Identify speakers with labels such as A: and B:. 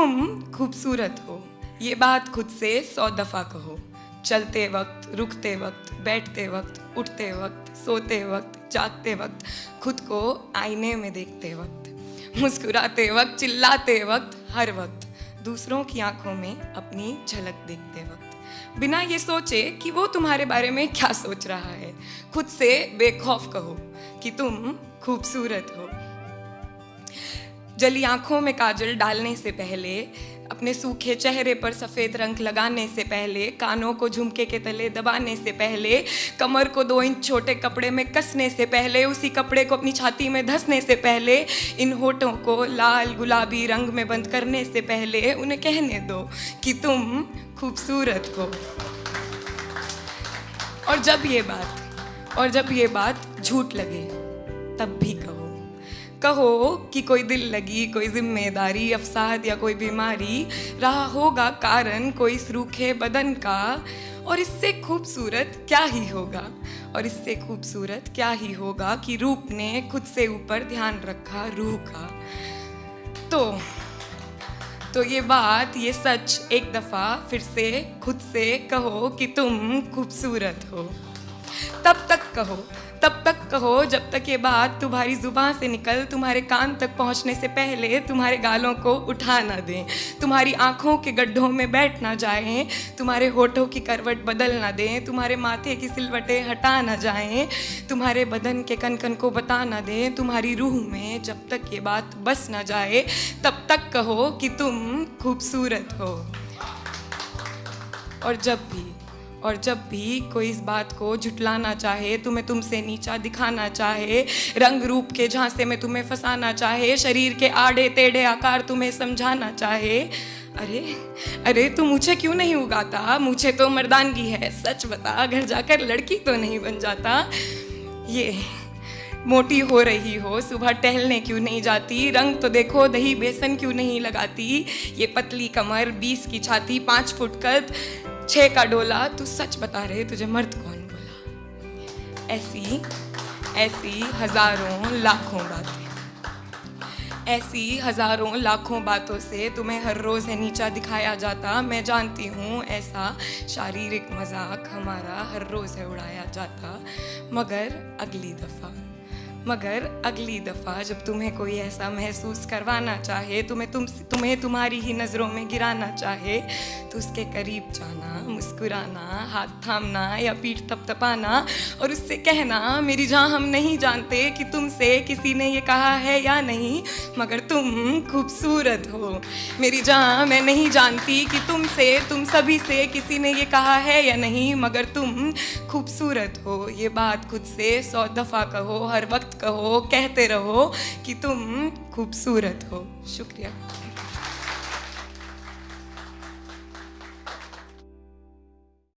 A: तुम खूबसूरत हो, ये बात खुद से 100 दफ़ा कहो। चलते वक्त, रुकते वक्त, बैठते वक्त, उठते वक्त, सोते वक्त, जागते वक्त, खुद को आईने में देखते वक्त, मुस्कुराते वक्त, चिल्लाते वक्त, हर वक्त, दूसरों की आंखों में अपनी झलक देखते वक्त, बिना ये सोचे कि वो तुम्हारे बारे में क्या सोच रहा है, खुद से बेखौफ कहो कि तुम खूबसूरत हो। जली आंखों में काजल डालने से पहले, अपने सूखे चेहरे पर सफ़ेद रंग लगाने से पहले, कानों को झुमके के तले दबाने से पहले, कमर को 2 इंच छोटे कपड़े में कसने से पहले, उसी कपड़े को अपनी छाती में धंसने से पहले, इन होठों को लाल गुलाबी रंग में बंद करने से पहले, उन्हें कहने दो कि तुम खूबसूरत हो। और जब ये बात झूठ लगे तब भी कहो कि कोई दिल लगी, कोई जिम्मेदारी, अवसाद या कोई बीमारी रहा होगा कारण कोई इस रूखे बदन का, और इससे खूबसूरत क्या ही होगा, और इससे खूबसूरत क्या ही होगा कि रूप ने खुद से ऊपर ध्यान रखा रूह का। तो ये बात, ये सच एक दफ़ा फिर से खुद से कहो कि तुम खूबसूरत हो। तब तक कहो जब तक ये बात तुम्हारी जुबान से निकल तुम्हारे कान तक पहुंचने से पहले तुम्हारे गालों को उठा ना दें, तुम्हारी आंखों के गड्ढों में बैठ ना जाएं, तुम्हारे होठों की करवट बदल ना दें, तुम्हारे माथे की सिलवटें हटा ना जाएं, तुम्हारे बदन के कन कन को बता ना दें, तुम्हारी रूह में जब तक ये बात बस ना जाए तब तक कहो कि तुम खूबसूरत हो। और जब भी कोई इस बात को झुटलाना चाहे, तुम्हें तुमसे नीचा दिखाना चाहे, रंग रूप के झांसे में तुम्हें फंसाना चाहे, शरीर के आड़े टेढ़े आकार तुम्हें समझाना चाहे, अरे तू मुझे क्यों नहीं उगाता, मुझे तो मर्दानगी है, सच बता घर जाकर लड़की तो नहीं बन जाता। ये मोटी हो रही हो, सुबह टहलने क्यों नहीं जाती, रंग तो देखो दही बेसन क्यों नहीं लगाती, ये पतली कमर, 20 की छाती, 5 फुट कद, 6 का डोला, तू सच बता रहे तुझे मर्द कौन बोला। ऐसी हजारों लाखों बातों से तुम्हें हर रोज़ है नीचा दिखाया जाता। मैं जानती हूँ ऐसा शारीरिक मजाक हमारा हर रोज़ है उड़ाया जाता, मगर अगली दफ़ा जब तुम्हें कोई ऐसा महसूस करवाना चाहे, तुम्हें तुम्हारी ही नज़रों में गिराना चाहे, तो उसके करीब जाना, मुस्कुराना, हाथ थामना या पीठ थपथपाना और उससे कहना, मेरी जान हम नहीं जानते कि तुमसे किसी ने ये कहा है या नहीं, मगर तुम खूबसूरत हो। मेरी जान मैं नहीं जानती कि तुम सभी से किसी ने ये कहा है या नहीं, मगर तुम खूबसूरत हो। ये बात खुद से 100 दफ़ा कहो, हर वक्त कहो, कहते रहो कि तुम खूबसूरत हो। शुक्रिया।